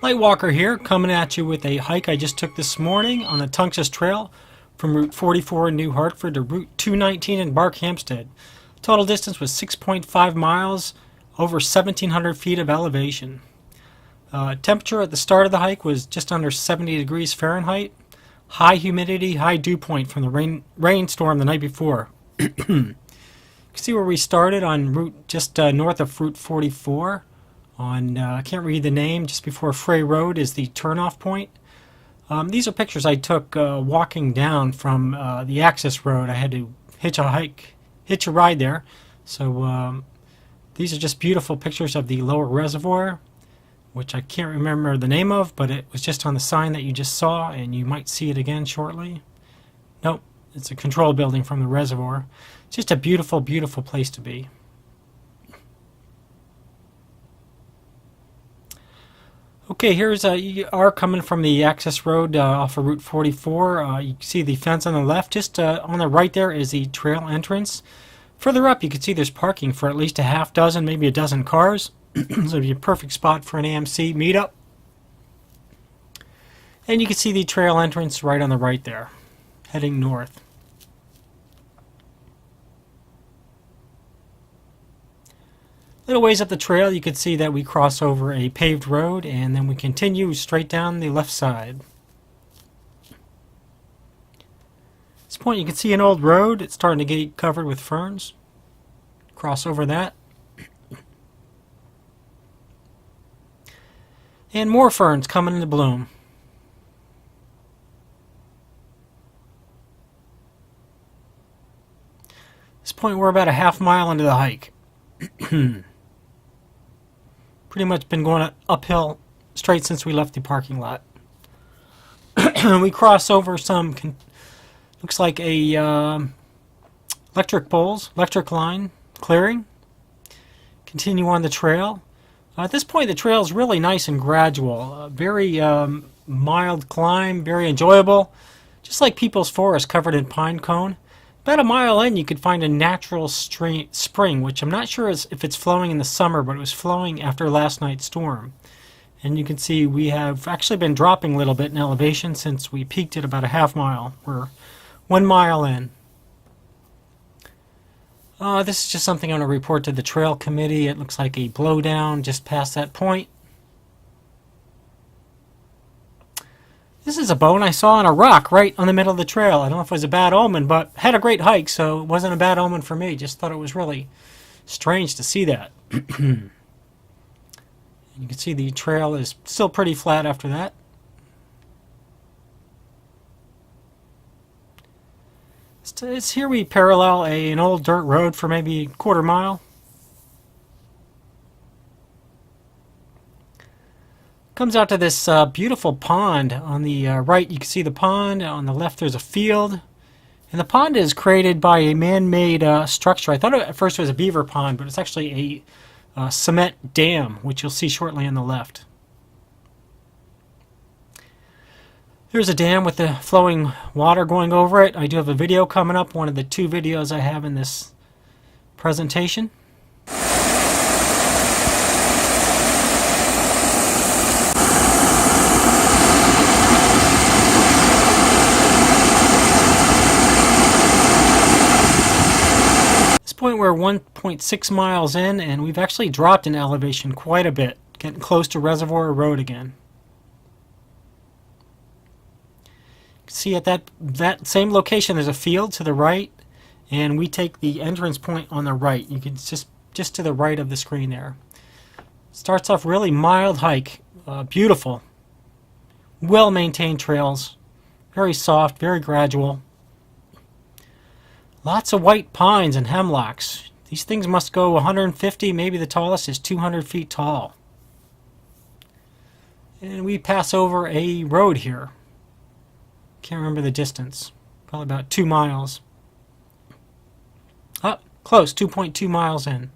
Lightwalker here, coming at you with a hike I just took this morning on the Tunxis Trail from Route 44 in New Hartford to Route 219 in Barkhamsted. Total distance was 6.5 miles, over 1,700 feet of elevation. Temperature at the start of the hike was just under 70 degrees Fahrenheit. High humidity, high dew point from the rainstorm the night before. You can see where we started on route just north of Route 44. I can't read the name, just before Frey Road is the turnoff point. These are pictures I took walking down from the access road. I had to hitch a ride there. So these are just beautiful pictures of the lower reservoir, which I can't remember the name of, but it was just on the sign that you just saw, and you might see it again shortly. Nope, it's a control building from the reservoir. It's just a beautiful, beautiful place to be. Okay, here's you are coming from the access road off of Route 44. You can see the fence on the left. Just on the right there is the trail entrance. Further up, you can see there's parking for at least a half dozen, maybe a dozen cars. So it'd be a perfect spot for an AMC meetup. And you can see the trail entrance right on the right there, heading north. Little ways up the trail, you can see that we cross over a paved road, and then we continue straight down the left side. At this point, you can see an old road. It's starting to get covered with ferns. Cross over that. And more ferns coming into bloom. At this point, we're about a half mile into the hike. Pretty much been going uphill straight since we left the parking lot. We cross over some, looks like a electric poles, electric line clearing. Continue on the trail. At this point, the trail is really nice and gradual. Very mild climb, very enjoyable. Just like People's Forest covered in pine cone. About a mile in, you could find a natural spring, which I'm not sure if it's flowing in the summer, but it was flowing after last night's storm. And you can see we have actually been dropping a little bit in elevation since we peaked at about a half mile. We're 1 mile in. This is just something I'm going to report to the trail committee. It looks like a blowdown just past that point. This is a bone I saw on a rock right on the middle of the trail. I don't know if it was a bad omen, but had a great hike, so it wasn't a bad omen for me. Just thought it was really strange to see that. You can see the trail is still pretty flat after that. It's here we parallel an old dirt road for maybe a quarter mile. Comes out to this beautiful pond. On the right you can see the pond, on the left there's a field, and the pond is created by a man-made structure. I thought at first it was a beaver pond, but it's actually a cement dam, which you'll see shortly on the left. Here's a dam with the flowing water going over it. I do have a video coming up, one of the 2 videos I have in this presentation. Point we're 1.6 miles in, and we've actually dropped in elevation quite a bit, getting close to Reservoir Road again. You can see at that same location there's a field to the right, and we take the entrance point on the right. You can just to the right of the screen there. Starts off really mild hike, beautiful, well-maintained trails, very soft, very gradual. Lots of white pines and hemlocks. These things must go 150, maybe the tallest is 200 feet tall. And we pass over a road here. Can't remember the distance. Probably about 2 miles. Oh, close, 2.2 miles in.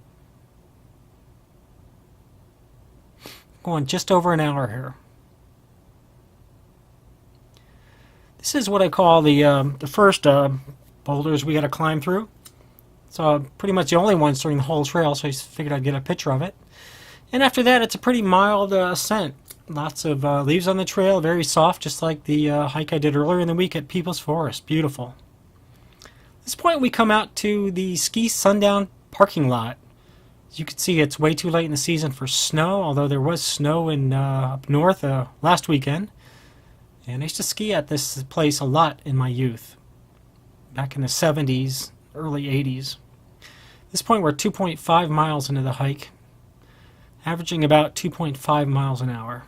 Going just over an hour here. This is what I call the first boulders we got to climb through. So pretty much the only ones during the whole trail, so I figured I'd get a picture of it. And after that, it's a pretty mild ascent. Lots of leaves on the trail, very soft, just like the hike I did earlier in the week at People's Forest. Beautiful. At this point we come out to the Ski Sundown parking lot. As you can see, it's way too late in the season for snow, although there was snow in up north last weekend. And I used to ski at this place a lot in my youth, back in the 70s, early 80s. At this point we're 2.5 miles into the hike, averaging about 2.5 miles an hour.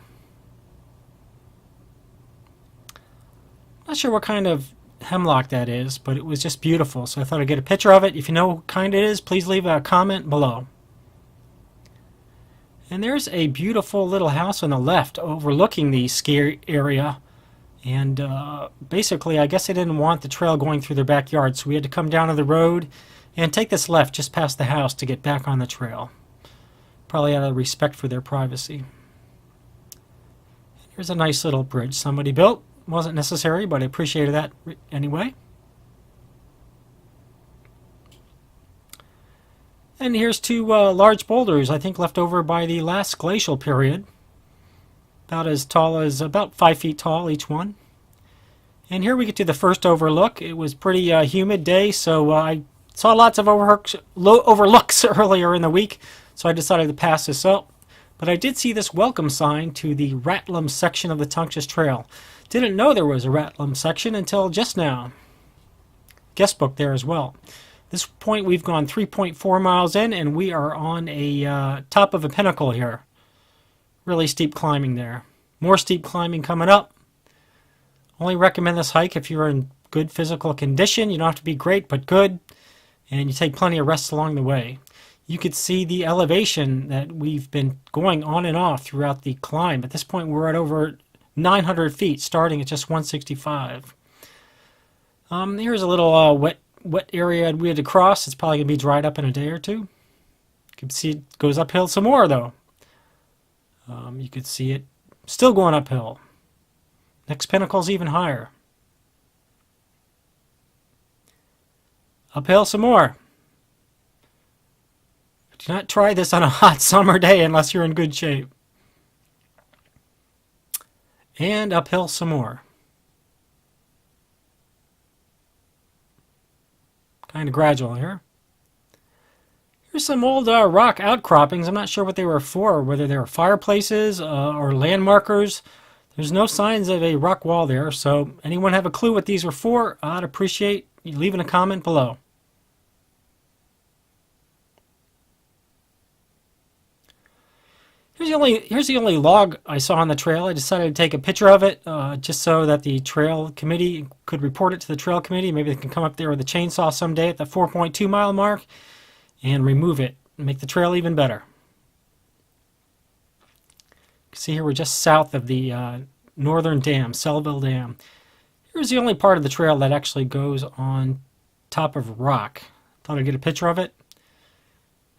Not sure what kind of hemlock that is, but it was just beautiful, so I thought I'd get a picture of it. If you know what kind it is, please leave a comment below. And there's a beautiful little house on the left overlooking the ski area, and basically I guess they didn't want the trail going through their backyard, so we had to come down to the road and take this left just past the house to get back on the trail, probably out of respect for their privacy. Here's a nice little bridge somebody built. Wasn't necessary, but I appreciated that anyway. And here's two large boulders, I think left over by the last glacial period. About as tall as, about 5 feet tall each one. And here we get to the first overlook. It was pretty humid day, so I saw lots of overlooks earlier in the week, so I decided to pass this up. But I did see this welcome sign to the Ratlum section of the Tunxis Trail. Didn't know there was a Ratlum section until just now. Guest book there as well. At this point we've gone 3.4 miles in, and we are on a top of a pinnacle here. Really steep climbing there. More steep climbing coming up. Only recommend this hike if you're in good physical condition. You don't have to be great, but good. And you take plenty of rests along the way. You could see the elevation that we've been going on and off throughout the climb. At this point we're at over 900 feet, starting at just 165. Here's a little wet area we had to cross. It's probably going to be dried up in a day or two. You can see it goes uphill some more, though. You could see it still going uphill. Next pinnacle's even higher. Uphill some more. Do not try this on a hot summer day unless you're in good shape. And uphill some more. Kind of gradual here. Here's some old rock outcroppings. I'm not sure what they were for, whether they were fireplaces or landmarkers. There's no signs of a rock wall there, so anyone have a clue what these were for? I'd appreciate you leaving a comment below. Here's the only log I saw on the trail. I decided to take a picture of it just so that the trail committee could report it to the trail committee. Maybe they can come up there with a chainsaw someday at the 4.2 mile mark and remove it and make the trail even better. You can see here we're just south of the northern dam, Sellville Dam. Here's the only part of the trail that actually goes on top of rock. Thought I'd get a picture of it.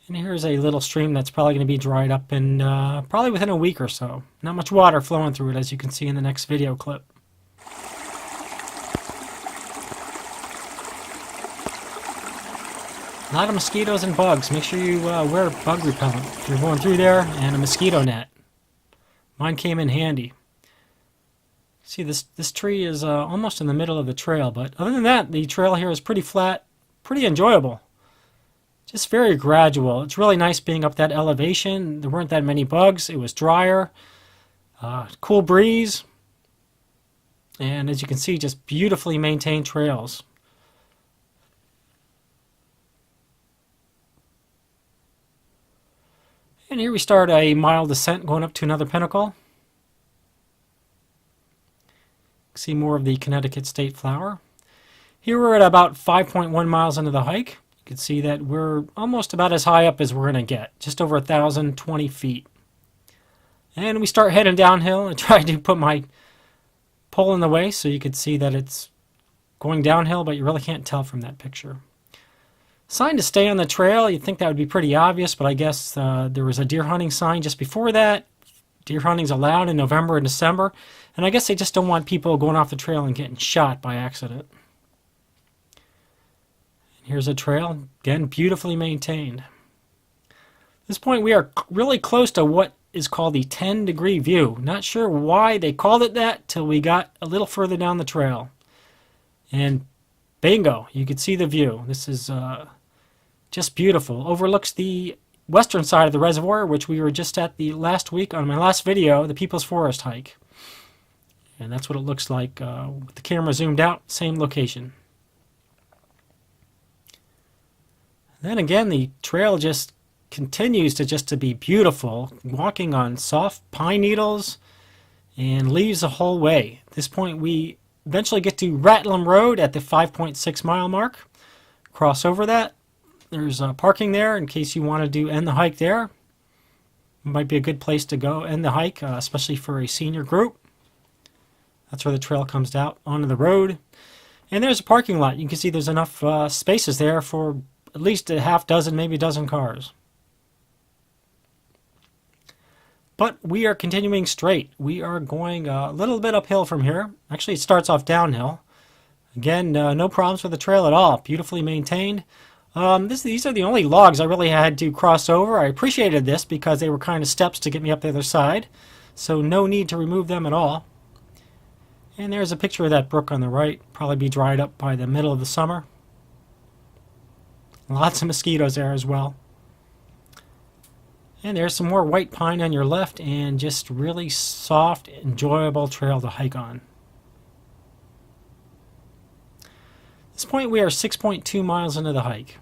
And here's a little stream that's probably going to be dried up in probably within a week or so. Not much water flowing through it, as you can see in the next video clip. A lot of mosquitoes and bugs. Make sure you wear bug repellent if you're going through there, and a mosquito net. Mine came in handy. See, this tree is almost in the middle of the trail, but other than that, the trail here is pretty flat, pretty enjoyable. Just very gradual. It's really nice being up that elevation. There weren't that many bugs. It was drier. Cool breeze. And as you can see, just beautifully maintained trails. And here we start a mild descent going up to another pinnacle. See more of the Connecticut State Flower. Here we're at about 5.1 miles into the hike. You can see that we're almost about as high up as we're going to get, just over 1,020 feet. And we start heading downhill. I tried to put my pole in the way so you could see that it's going downhill, but you really can't tell from that picture. Sign to stay on the trail, you'd think that would be pretty obvious, but I guess there was a deer hunting sign just before that. Deer hunting's allowed in November and December, and I guess they just don't want people going off the trail and getting shot by accident. Here's a trail, again, beautifully maintained. At this point, we are really close to what is called the 10-degree view. Not sure why they called it that till we got a little further down the trail. And bingo, you could see the view. This is just beautiful. Overlooks the western side of the reservoir, which we were just at the last week on my last video, the People's Forest hike. And that's what it looks like with the camera zoomed out, same location. Then again, the trail just continues to be beautiful, walking on soft pine needles and leaves the whole way. At this point, we eventually get to Rattleham Road at the 5.6 mile mark. Cross over that. There's parking there in case you want to end the hike there. Might be a good place to go end the hike, especially for a senior group. That's where the trail comes out onto the road. And there's a parking lot. You can see there's enough spaces there for at least a half dozen, maybe a dozen cars. But we are continuing straight. We are going a little bit uphill from here. Actually, it starts off downhill. Again, no problems with the trail at all. Beautifully maintained. These are the only logs I really had to cross over. I appreciated this because they were kind of steps to get me up the other side. So no need to remove them at all. And there's a picture of that brook on the right. Probably be dried up by the middle of the summer. Lots of mosquitoes there as well. And there's some more white pine on your left and just really soft, enjoyable trail to hike on. At this point we are 6.2 miles into the hike.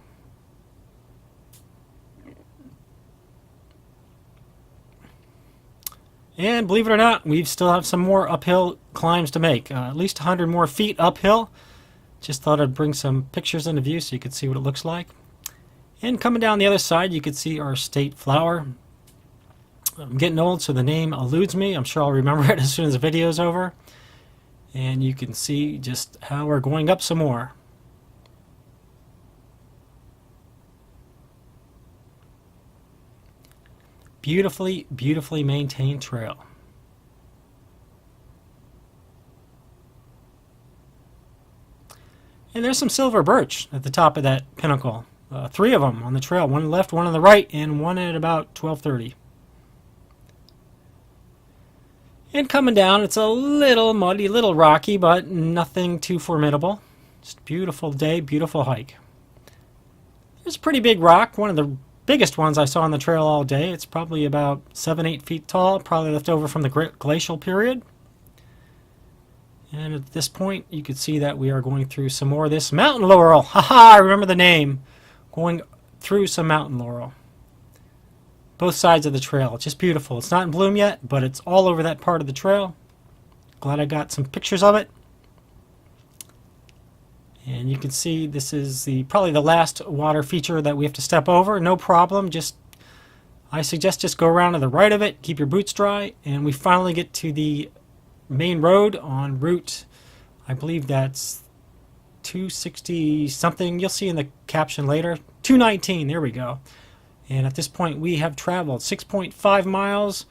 And believe it or not, we still have some more uphill climbs to make. At least 100 more feet uphill. Just thought I'd bring some pictures into view so you could see what it looks like. And coming down the other side, you can see our state flower. I'm getting old, so the name eludes me. I'm sure I'll remember it as soon as the video's over. And you can see just how we're going up some more. Beautifully, beautifully maintained trail. And there's some silver birch at the top of that pinnacle. 3 of them on the trail, one on the left, one on the right, and one at about 12:30. And coming down, it's a little muddy, a little rocky, but nothing too formidable. Just a beautiful day, beautiful hike. There's a pretty big rock, one of the biggest ones I saw on the trail all day. It's probably about 7-8 feet tall, probably left over from the glacial period. And at this point, you can see that we are going through some more of this mountain laurel. Haha, I remember the name. Going through some mountain laurel. Both sides of the trail. It's just beautiful. It's not in bloom yet, but it's all over that part of the trail. Glad I got some pictures of it. And you can see this is probably the last water feature that we have to step over. No problem. I suggest just go around to the right of it, keep your boots dry, and we finally get to the main road on route, I believe that's 260 something. You'll see in the caption later. 219, there we go. And at this point we have traveled 6.5 miles,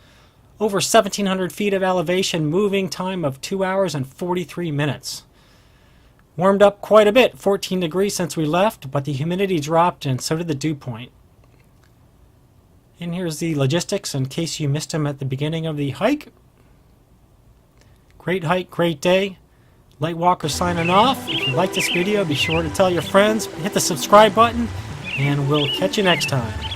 over 1,700 feet of elevation, moving time of 2 hours and 43 minutes. Warmed up quite a bit, 14 degrees since we left, but the humidity dropped and so did the dew point. And here's the logistics in case you missed them at the beginning of the hike. Great hike, great day. Light Walker signing off. If you like this video, be sure to tell your friends, hit the subscribe button, and we'll catch you next time.